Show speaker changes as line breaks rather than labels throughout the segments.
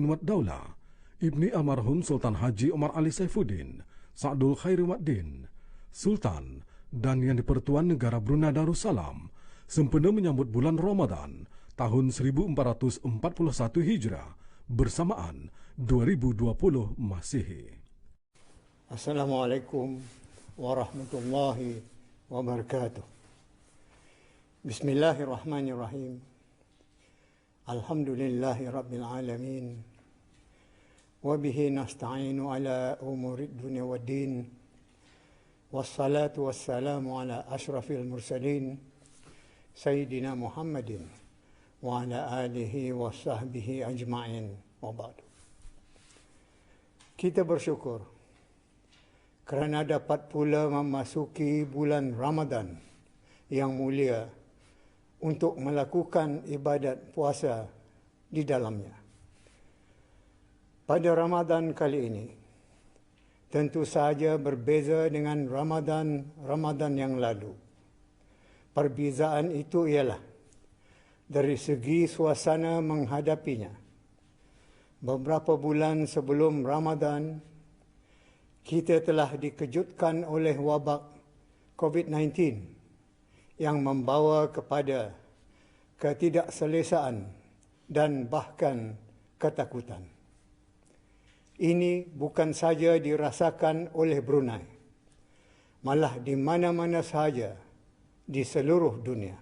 Wad Daula, Ibni Almarhum Sultan Haji Omar Ali Saifuddin, Sa'dul Khairi Waddin, Sultan, dan Yang di-Pertuan Negara Brunei Darussalam sempena menyambut bulan Ramadan tahun 1441 Hijrah bersamaan 2020 Masihi.
Assalamualaikum warahmatullahi wabarakatuh. Bismillahirrahmanirrahim. Alhamdulillahi rabbil alamin. Wabihi nasta'inu ala umurid dunia wa din. Wassalatu wassalamu ala ashrafil mursalin. Sayyidina Muhammadin. Wa ala alihi wa sahbihi ajma'in. Wa ba'du. Kita bersyukur kerana dapat pula memasuki bulan Ramadan yang mulia untuk melakukan ibadat puasa di dalamnya. Pada Ramadan kali ini, tentu saja berbeza dengan Ramadan yang lalu. Perbezaan itu ialah dari segi suasana menghadapinya. Beberapa bulan sebelum Ramadan, kita telah dikejutkan oleh wabak COVID-19 yang membawa kepada ketidakselesaan dan bahkan ketakutan. Ini bukan saja dirasakan oleh Brunei, malah di mana-mana sahaja di seluruh dunia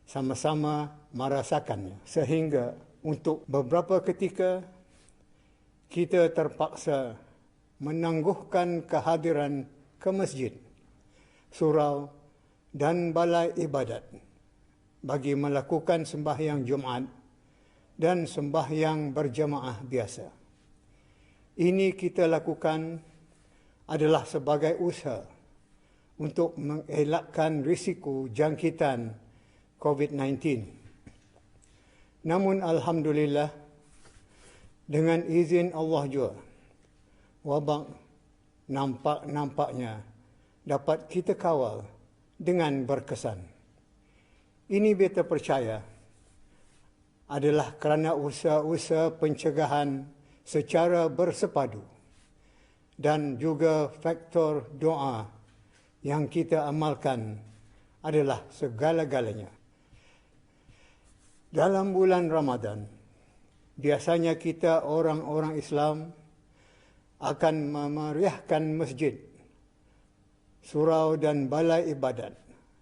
sama-sama merasakannya, sehingga untuk beberapa ketika kita terpaksa menangguhkan kehadiran ke masjid, surau dan balai ibadat bagi melakukan sembahyang Jumaat dan sembahyang berjamaah biasa. Ini kita lakukan adalah sebagai usaha untuk mengelakkan risiko jangkitan COVID-19. Namun alhamdulillah, dengan izin Allah jua, wabak nampaknya dapat kita kawal dengan berkesan. Ini beta percaya adalah kerana usaha-usaha pencegahan secara bersepadu dan juga faktor doa yang kita amalkan adalah segala-galanya. Dalam bulan Ramadan, biasanya kita orang-orang Islam akan memeriahkan masjid, surau dan balai ibadat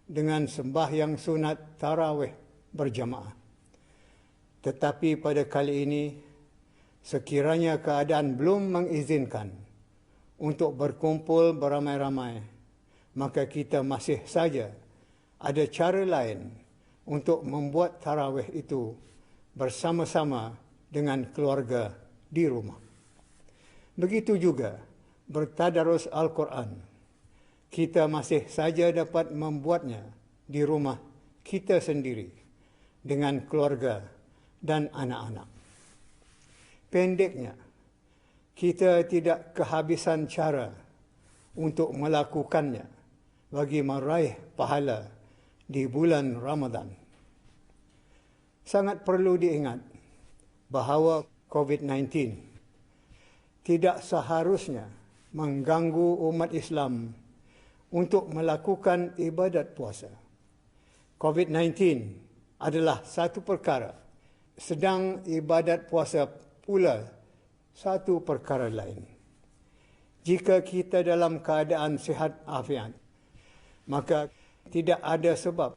dengan sembahyang sunat tarawih berjamaah. Tetapi pada kali ini, sekiranya keadaan belum mengizinkan untuk berkumpul beramai-ramai, maka kita masih saja ada cara lain untuk membuat tarawih itu bersama-sama dengan keluarga di rumah. Begitu juga bertadarus Al-Quran. Kita masih saja dapat membuatnya di rumah kita sendiri dengan keluarga dan anak-anak. Pendeknya, kita tidak kehabisan cara untuk melakukannya bagi meraih pahala di bulan Ramadan. Sangat perlu diingat bahawa COVID-19 tidak seharusnya mengganggu umat Islam untuk melakukan ibadat puasa. COVID-19 adalah satu perkara, sedang ibadat puasa pula satu perkara lain. Jika kita dalam keadaan sihat afiat, maka tidak ada sebab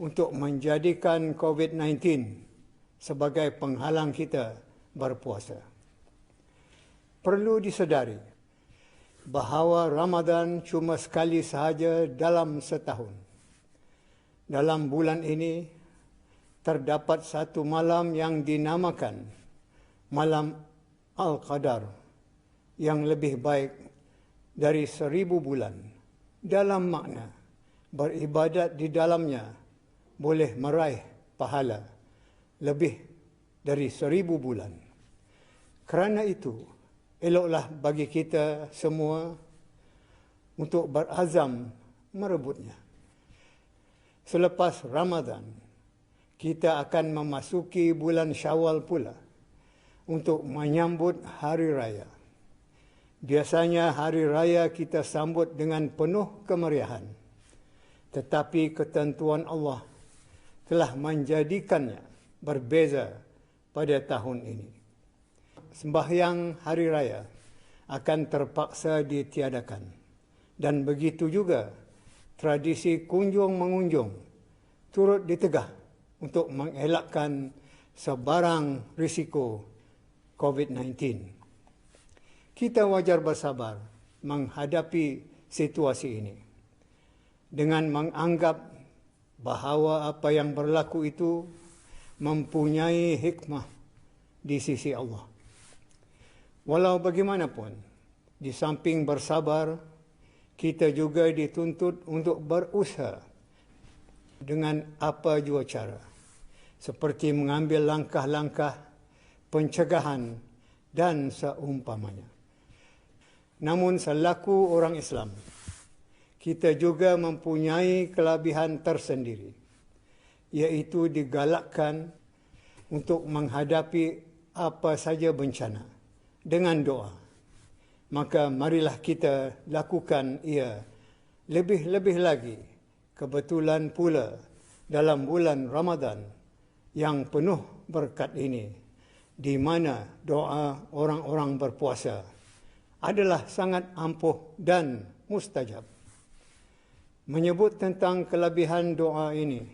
untuk menjadikan COVID-19 sebagai penghalang kita berpuasa. Perlu disedari bahawa Ramadan cuma sekali sahaja dalam setahun. Dalam bulan ini, terdapat satu malam yang dinamakan Malam Al-Qadar, yang lebih baik dari 1000 bulan. Dalam makna, beribadat di dalamnya boleh meraih pahala lebih dari 1000 bulan. Kerana itu, eloklah bagi kita semua untuk berazam merebutnya. Selepas Ramadan, kita akan memasuki bulan Syawal pula. untuk menyambut hari raya. Biasanya hari raya kita sambut dengan penuh kemeriahan. Tetapi ketentuan Allah telah menjadikannya berbeza pada tahun ini. Sembahyang hari raya akan terpaksa ditiadakan. Dan begitu juga tradisi kunjung-mengunjung turut ditegah untuk mengelakkan sebarang risiko COVID-19. Kita wajar bersabar menghadapi situasi ini dengan menganggap bahawa apa yang berlaku itu mempunyai hikmah di sisi Allah. Walau bagaimanapun, di samping bersabar, kita juga dituntut untuk berusaha dengan apa jua cara, seperti mengambil langkah-langkah pencegahan dan seumpamanya. Namun selaku orang Islam, kita juga mempunyai kelebihan tersendiri, iaitu digalakkan untuk menghadapi apa saja bencana dengan doa. Maka marilah kita lakukan ia lebih-lebih lagi, kebetulan pula dalam bulan Ramadan yang penuh berkat ini, di mana doa orang-orang berpuasa adalah sangat ampuh dan mustajab. Menyebut tentang kelebihan doa ini,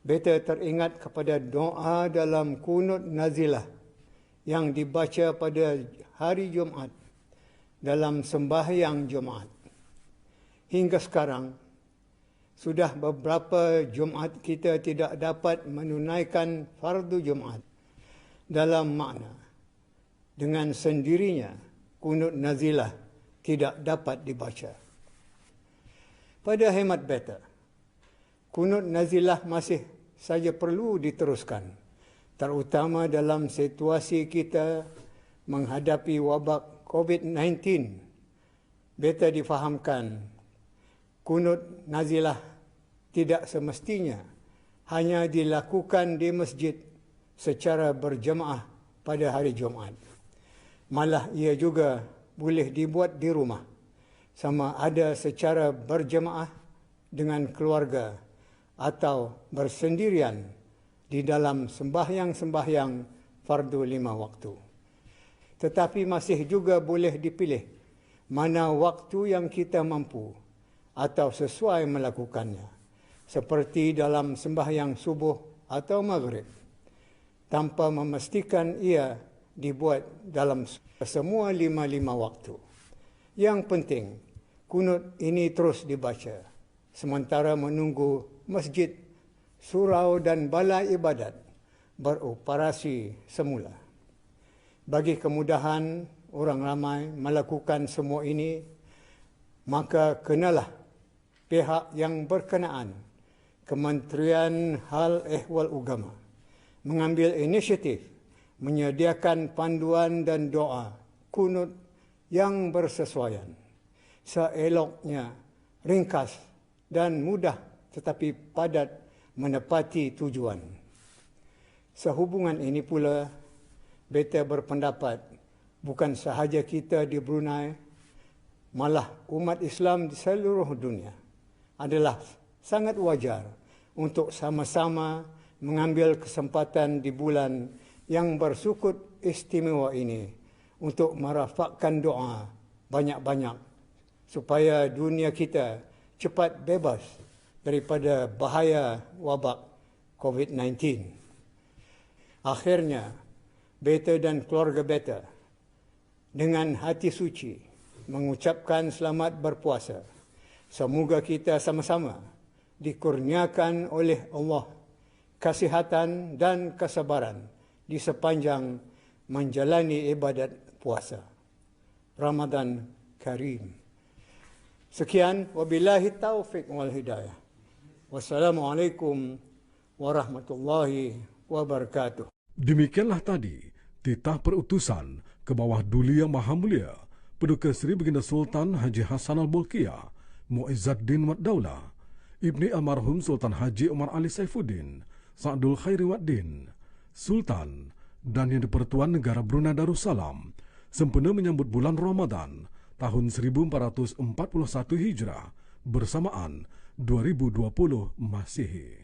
beta teringat kepada doa dalam kunut nazilah yang dibaca pada hari Jumaat dalam sembahyang Jumaat. Hingga sekarang, sudah beberapa Jumaat kita tidak dapat menunaikan fardu Jumaat. Dalam makna, dengan sendirinya, kunut nazilah tidak dapat dibaca. Pada hemat beta, kunut nazilah masih saja perlu diteruskan, terutama dalam situasi kita menghadapi wabak COVID-19. Beta difahamkan, kunut nazilah tidak semestinya hanya dilakukan di masjid secara berjemaah pada hari Jumaat. Malah ia juga boleh dibuat di rumah, sama ada secara berjemaah dengan keluarga atau bersendirian di dalam sembahyang-sembahyang fardu 5 waktu. Tetapi masih juga boleh dipilih mana waktu yang kita mampu atau sesuai melakukannya, seperti dalam sembahyang subuh atau maghrib, tanpa memastikan ia dibuat dalam semua 5 waktu. Yang penting, kunut ini terus dibaca, sementara menunggu masjid, surau dan balai ibadat beroperasi semula. Bagi kemudahan orang ramai melakukan semua ini, maka kenalah pihak yang berkenaan, Kementerian Hal Ehwal Agama, mengambil inisiatif menyediakan panduan dan doa kunut yang bersesuaian, seeloknya ringkas dan mudah tetapi padat menepati tujuan. Sehubungan ini pula, beta berpendapat bukan sahaja kita di Brunei, malah umat Islam di seluruh dunia adalah sangat wajar untuk sama-sama mengambil kesempatan di bulan yang bersukut istimewa ini untuk merafakkan doa banyak-banyak supaya dunia kita cepat bebas daripada bahaya wabak COVID-19. Akhirnya, beta dan keluarga beta dengan hati suci mengucapkan selamat berpuasa. Semoga kita sama-sama dikurniakan oleh Allah kesihatan dan kesabaran di sepanjang menjalani ibadat puasa. Ramadan Karim. Sekian, wabillahi taufiq wal hidayah. Wassalamualaikum warahmatullahi wabarakatuh.
Demikianlah tadi titah perutusan ke bawah Duli Yang Maha Mulia Paduka Seri Baginda Sultan Haji Hassan Al-Bolkiah Muizzuddin Wad Daulah, Ibni Almarhum Sultan Haji Omar Ali Saifuddin Sa'dul Khairi Wad Din, Sultan dan Yang di-Pertuan Negara Brunei Darussalam sempena menyambut bulan Ramadan tahun 1441 Hijrah bersamaan 2020 Masihi.